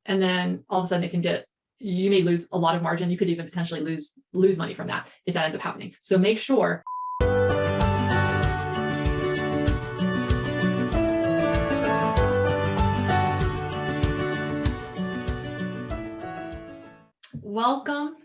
And then all of a sudden you may lose a lot of margin. You could even potentially lose money from that if that ends up happening. So make sure. Welcome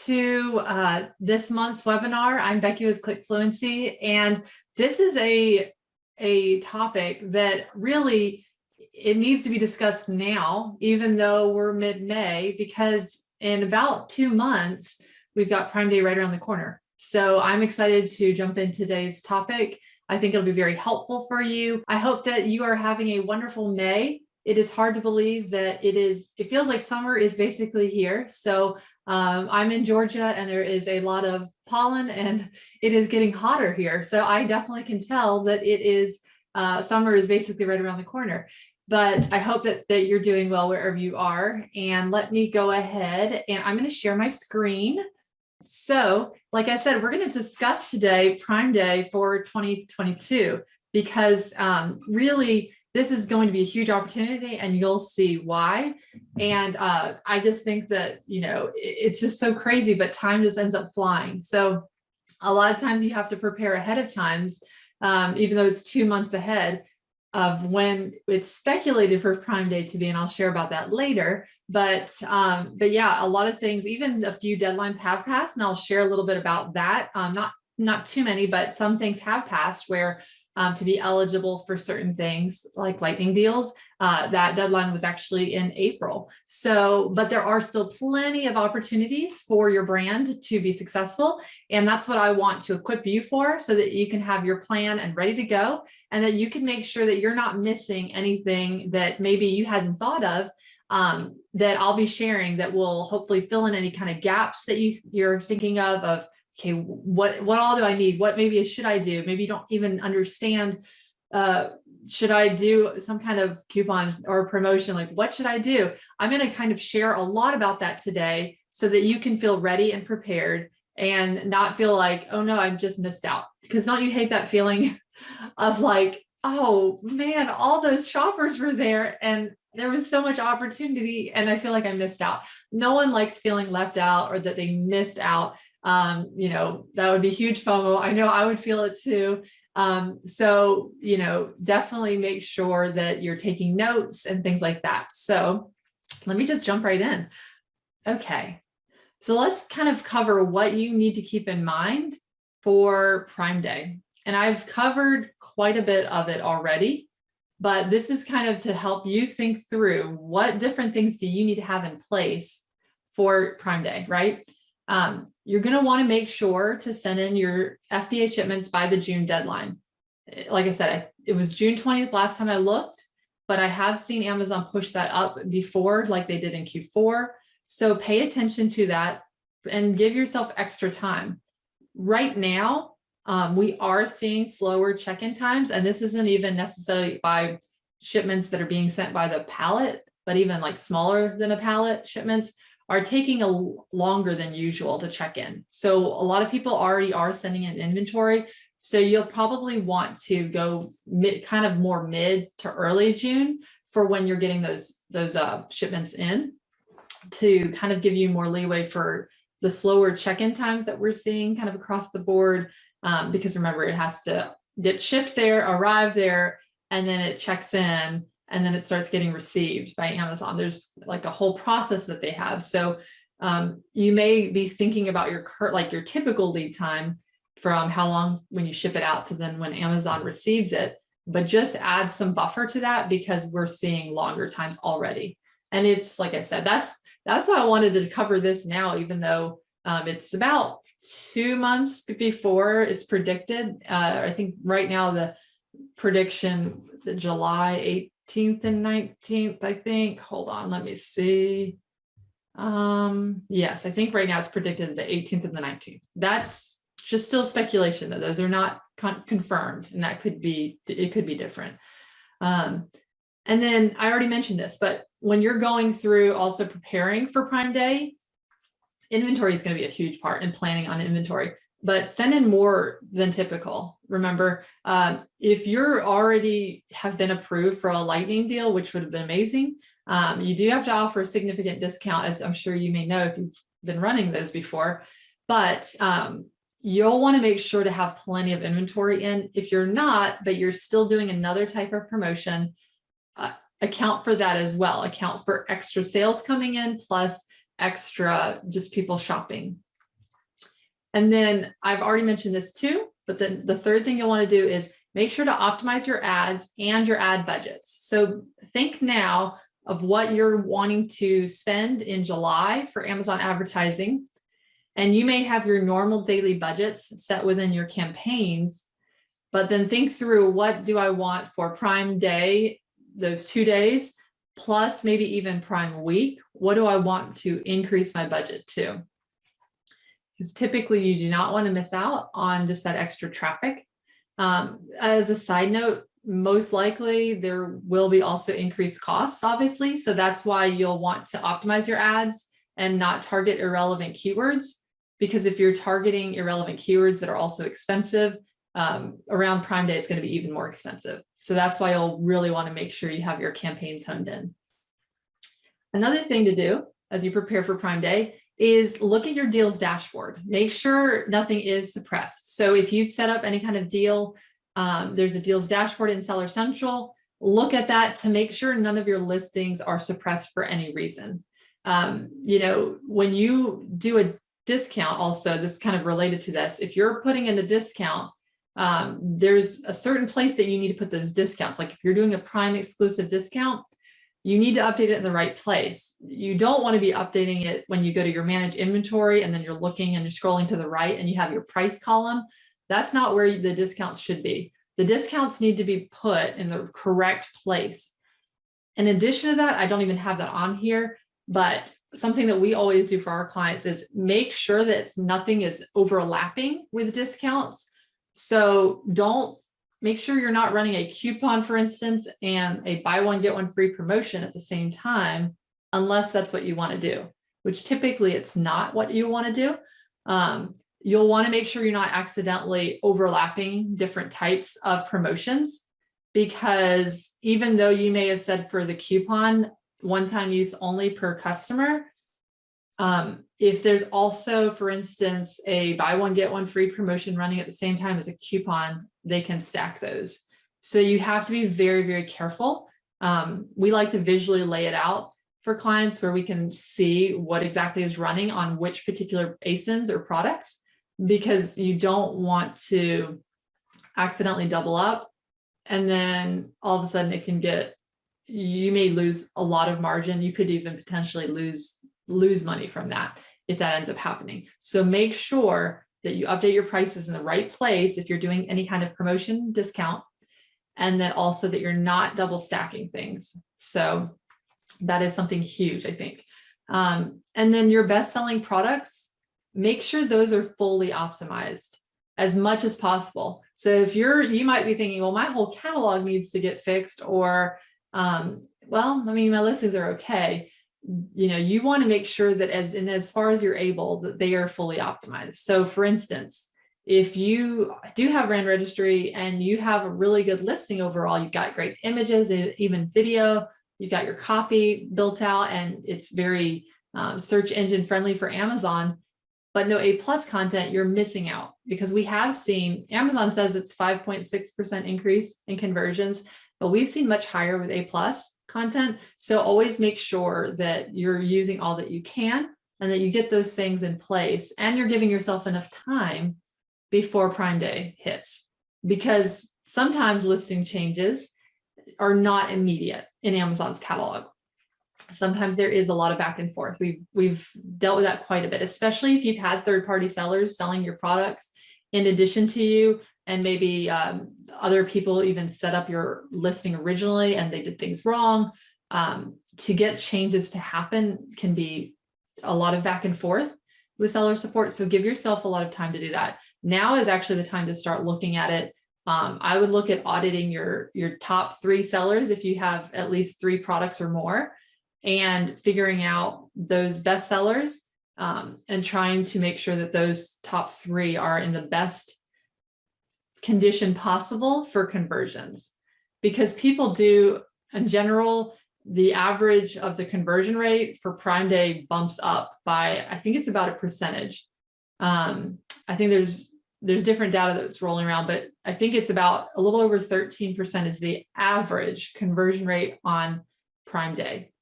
to this month's webinar. I'm Becky with Click Fluency, and this is a topic that really it needs to be discussed now, even though we're mid-May, because in about 2 months, we've got Prime Day right around the corner. So I'm excited to jump into today's topic. I think it'll be very helpful for you. I hope that you are having a wonderful May. It is hard to believe that it feels like summer is basically here. So I'm in Georgia and there is a lot of pollen and it is getting hotter here. So I definitely can tell that summer is basically right around the corner. But I hope that you're doing well wherever you are. And let me go ahead and I'm going to share my screen. So like I said, we're going to discuss today Prime Day for 2022, because really this is going to be a huge opportunity and you'll see why. And I just think that, it's just so crazy, but time just ends up flying. So a lot of times you have to prepare ahead of times, even though it's 2 months ahead of when it's speculated for Prime Day to be, and I'll share about that later. But yeah, a lot of things, even a few deadlines have passed, and I'll share a little bit about that. Not too many, but some things have passed where to be eligible for certain things like lightning deals, that deadline was actually in April. So, but there are still plenty of opportunities for your brand to be successful. And that's what I want to equip you for, so that you can have your plan and ready to go, and that you can make sure that you're not missing anything that maybe you hadn't thought of, that I'll be sharing that will hopefully fill in any kind of gaps that you're thinking of, okay, what all do I need? What maybe should I do? Maybe you don't even understand, should I do some kind of coupon or promotion? Like, what should I do? I'm going to kind of share a lot about that today so that you can feel ready and prepared and not feel like, oh no, I've just missed out. Because don't you hate that feeling of like, oh man, all those shoppers were there and there was so much opportunity and I feel like I missed out. No one likes feeling left out or that they missed out. That would be huge FOMO. I know I would feel it too. So, definitely make sure that you're taking notes and things like that. So let me just jump right in. Okay. So let's kind of cover what you need to keep in mind for Prime Day. And I've covered quite a bit of it already, but this is kind of to help you think through what different things do you need to have in place for Prime Day, right? You're going to want to make sure to send in your FBA shipments by the June deadline. Like I said, it was June 20th last time I looked, but I have seen Amazon push that up before, like they did in Q4. So pay attention to that and give yourself extra time. Right now, we are seeing slower check-in times, and this isn't even necessarily by shipments that are being sent by the pallet, but even like smaller than a pallet shipments are taking longer than usual to check in. So a lot of people already are sending in inventory. So you'll probably want to go kind of more mid to early June for when you're getting those shipments in, to kind of give you more leeway for the slower check-in times that we're seeing kind of across the board. Because remember, it has to get shipped there, arrive there, and then it checks in, and then it starts getting received by Amazon. There's like a whole process that they have. So you may be thinking about your typical lead time from how long when you ship it out to then when Amazon receives it, but just add some buffer to that because we're seeing longer times already. And it's, like I said, that's why I wanted to cover this now, even though it's about 2 months before it's predicted. I think right now the prediction is July 18th and 19th, I think. Hold on, let me see. Yes, I think right now it's predicted the 18th and the 19th. That's just still speculation, though. Those are not confirmed, and it could be different. And then I already mentioned this, but when you're going through also preparing for Prime Day, inventory is going to be a huge part in planning on inventory, but send in more than typical. Remember, if you're already have been approved for a lightning deal, which would have been amazing, You do have to offer a significant discount, as I'm sure you may know if you've been running those before, but you'll want to make sure to have plenty of inventory in. If you're not, but you're still doing another type of promotion, account for that as well. Account for extra sales coming in plus extra just people shopping. And then I've already mentioned this too, but then the third thing you'll want to do is make sure to optimize your ads and your ad budgets. So think now of what you're wanting to spend in July for Amazon advertising. And you may have your normal daily budgets set within your campaigns, but then think through, what do I want for Prime Day, those 2 days, plus maybe even Prime Week? What do I want to increase my budget to? Because typically you do not want to miss out on just that extra traffic. As a side note, most likely there will be also increased costs, obviously. So that's why you'll want to optimize your ads and not target irrelevant keywords. Because if you're targeting irrelevant keywords that are also expensive, around Prime Day, it's going to be even more expensive. So that's why you'll really want to make sure you have your campaigns honed in. Another thing to do as you prepare for Prime Day is look at your deals dashboard. Make sure nothing is suppressed. So if you've set up any kind of deal, there's a deals dashboard in Seller Central. Look at that to make sure none of your listings are suppressed for any reason. You know, when you do a discount, also, this is kind of related to this, if you're putting in a discount, there's a certain place that you need to put those discounts. Like if you're doing a Prime exclusive discount, you need to update it in the right place. You don't want to be updating it when you go to your manage inventory and then you're looking and you're scrolling to the right and you have your price column. That's not where the discounts should be. The discounts need to be put in the correct place. In addition to that, I don't even have that on here, but something that we always do for our clients is make sure that nothing is overlapping with discounts. So make sure you're not running a coupon, for instance, and a buy one, get one free promotion at the same time, unless that's what you want to do, which typically it's not what you want to do. You'll want to make sure you're not accidentally overlapping different types of promotions, because even though you may have said for the coupon, one-time use only per customer, if there's also, for instance, a buy one, get one free promotion running at the same time as a coupon, they can stack those. So you have to be very, very careful. We like to visually lay it out for clients where we can see what exactly is running on which particular ASINs or products, because you don't want to accidentally double up. And then all of a sudden you may lose a lot of margin. You could even potentially lose money from that if that ends up happening. So make sure that you update your prices in the right place if you're doing any kind of promotion discount, and then also that you're not double stacking things. So that is something huge, I think. And then your best-selling products, make sure those are fully optimized as much as possible. So if you might be thinking, well, my whole catalog needs to get fixed, or well, I mean, my listings are okay. You know, you want to make sure that as far as you're able, that they are fully optimized. So for instance, if you do have brand registry and you have a really good listing overall, you've got great images, even video, you've got your copy built out, and it's very search engine friendly for Amazon, but no A+ content, you're missing out, because we have seen, Amazon says it's 5.6% increase in conversions, but we've seen much higher with A+ content. So always make sure that you're using all that you can and that you get those things in place, and you're giving yourself enough time before Prime Day hits, because sometimes listing changes are not immediate in Amazon's catalog. Sometimes there is a lot of back and forth. We've dealt with that quite a bit, especially if you've had third-party sellers selling your products in addition to you, and maybe other people even set up your listing originally and they did things wrong. To get changes to happen can be a lot of back and forth with seller support. So give yourself a lot of time to do that. Now is actually the time to start looking at it. I would look at auditing your top 3 sellers if you have at least 3 products or more, and figuring out those best sellers and trying to make sure that those top 3 are in the best condition possible for conversions. Because people do, in general, the average of the conversion rate for Prime Day bumps up by, I think it's about a percentage. I think there's different data that's rolling around, but I think it's about a little over 13% is the average conversion rate on Prime Day,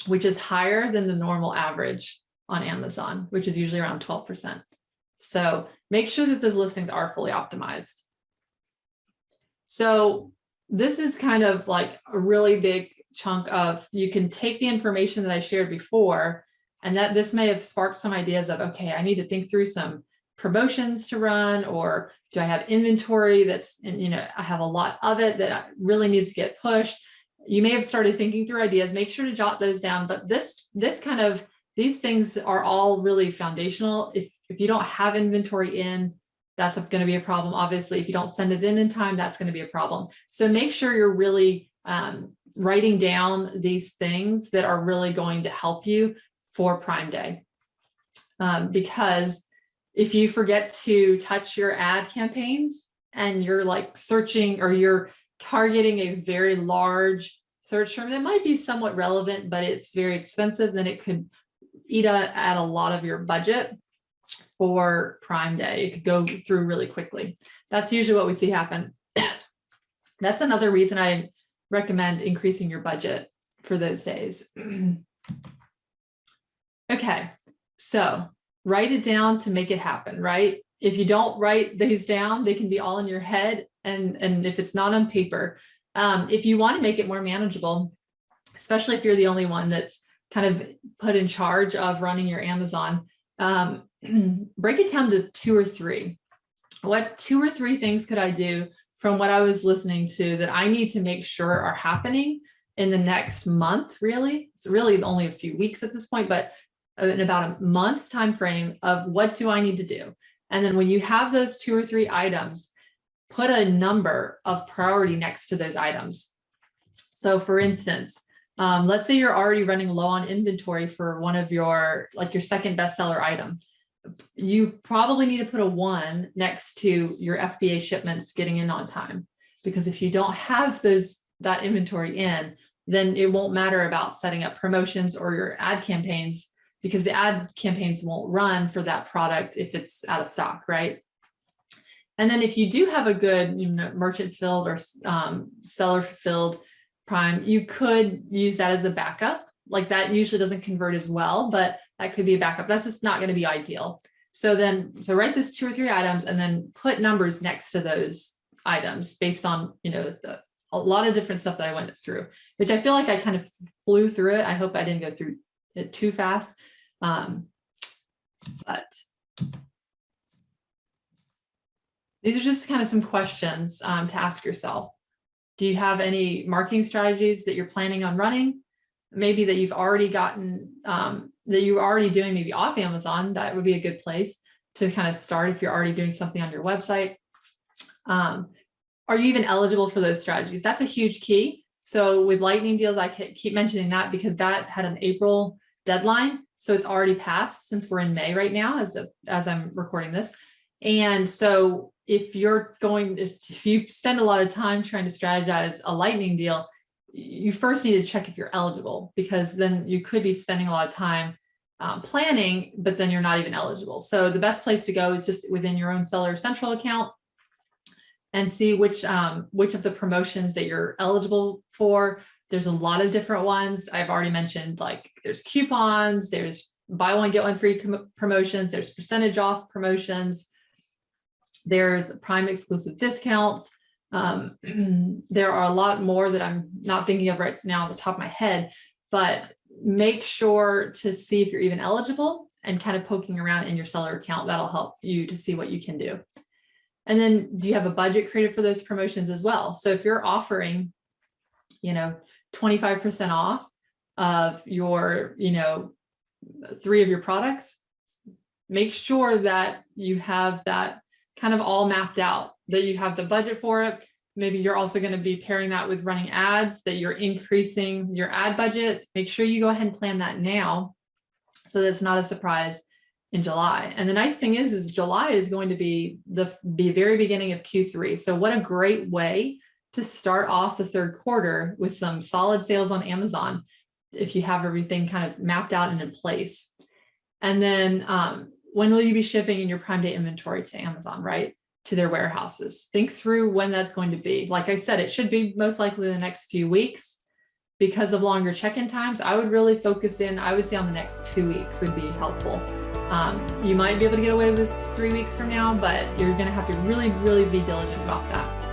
which is higher than the normal average on Amazon, which is usually around 12%. So make sure that those listings are fully optimized. So this is kind of like a really big chunk of, you can take the information that I shared before, and that this may have sparked some ideas of, okay, I need to think through some promotions to run, or do I have inventory that's, and I have a lot of it that really needs to get pushed. You may have started thinking through ideas. Make sure to jot those down. But these things are all really foundational. If you don't have inventory in, that's going to be a problem. Obviously, if you don't send it in time, that's going to be a problem. So make sure you're really writing down these things that are really going to help you for Prime Day. Because if you forget to touch your ad campaigns and you're like searching, or you're targeting a very large search term that might be somewhat relevant, but it's very expensive, then it could eat at a lot of your budget for Prime Day. It could go through really quickly. That's usually what we see happen. That's another reason I recommend increasing your budget for those days. Okay, so write it down to make it happen, right? If you don't write these down, they can be all in your head. And if it's not on paper, if you want to make it more manageable, especially if you're the only one that's kind of put in charge of running your Amazon, break it down to 2 or 3. What 2 or 3 things could I do from what I was listening to that I need to make sure are happening in the next month? Really, it's really only a few weeks at this point, but in about a month's time frame of what do I need to do? And then when you have those 2 or 3 items, put a number of priority next to those items. So for instance, let's say you're already running low on inventory for one of your, like your second bestseller item. You probably need to put a 1 next to your FBA shipments getting in on time, because if you don't have that inventory in, then it won't matter about setting up promotions or your ad campaigns, because the ad campaigns won't run for that product if it's out of stock, right? And then if you do have a good merchant filled or seller fulfilled Prime, you could use that as a backup. Like that usually doesn't convert as well, but that could be a backup. That's just not going to be ideal. So write this 2 or 3 items and then put numbers next to those items based on, a lot of different stuff that I went through, which I feel like I kind of flew through it. I hope I didn't go through it too fast. But these are just kind of some questions to ask yourself. Do you have any marketing strategies that you're planning on running? Maybe that you've already gotten, that you're already doing maybe off Amazon. That would be a good place to kind of start if you're already doing something on your website. Are you even eligible for those strategies? That's a huge key. So with lightning deals, I keep mentioning that because that had an April deadline. So it's already passed since we're in May right now as I'm recording this. And so if you spend a lot of time trying to strategize a lightning deal, you first need to check if you're eligible, because then you could be spending a lot of time planning, but then you're not even eligible. So the best place to go is just within your own Seller Central account and see which of the promotions that you're eligible for. There's a lot of different ones. I've already mentioned, like there's coupons, there's buy one, get one free promotions, there's percentage off promotions, there's Prime exclusive discounts. There are a lot more that I'm not thinking of right now off the top of my head, but make sure to see if you're even eligible and kind of poking around in your seller account. That'll help you to see what you can do. And then do you have a budget created for those promotions as well? So if you're offering, 25% off of your, 3 of your products, make sure that you have that kind of all mapped out, that you have the budget for it. Maybe you're also going to be pairing that with running ads, that you're increasing your ad budget. Make sure you go ahead and plan that now so that it's not a surprise in July. And the nice thing is July is going to be the very beginning of Q3. So what a great way to start off the third quarter with some solid sales on Amazon if you have everything kind of mapped out and in place. And then when will you be shipping in your Prime Day inventory to Amazon, right? To their warehouses. Think through when that's going to be. Like I said, it should be most likely the next few weeks because of longer check-in times. I would really focus in, I would say on the next 2 weeks would be helpful. You might be able to get away with 3 weeks from now, but you're going to have to really, really be diligent about that.